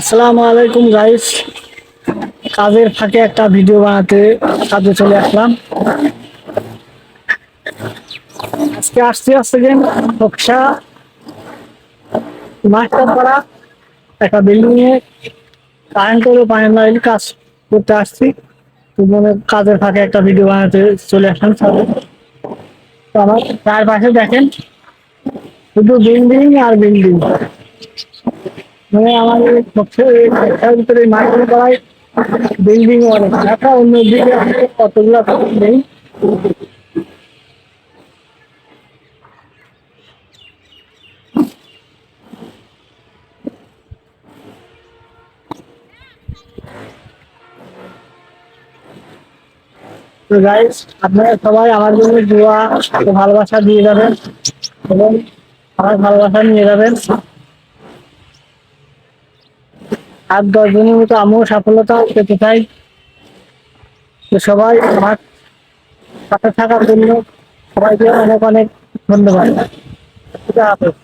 আসসালামু আলাইকুম গাইস। কাজের ফাঁকে একটা ভিডিও বানাতে কাজে চলে আসলাম। আজকে আসছে নকশা মাস্টার করা একটা বিল্ডিং এ কারেন্টের প্যানেল কাজ করতে আসছি। তো মানে কাজের ফাঁকে একটা ভিডিও বানাতে চলে আসলাম ছাদে। তো আমার চারপাশে দেখেন শুধু বিল্ডিং আর বিল্ডিং। মানে আমার এই নকশার ভিতরে মাস্টার করায় বিল্ডিং অনেক ঢাকা, অন্যদিকে কতগুলো নেই। তো গাইস, আপনারা সবাই আমার জন্য দোয়া ও ভালোবাসা দিয়ে যাবেন এবং আমার ভালোবাসা নিয়ে যাবেন। আর 10 জনের মতো আমিও সফলতা পেতে চাই। তো সবাই আমার সাথে থাকার জন্য সবাইকে অনেক অনেক ধন্যবাদ। খুদা হাফেজ।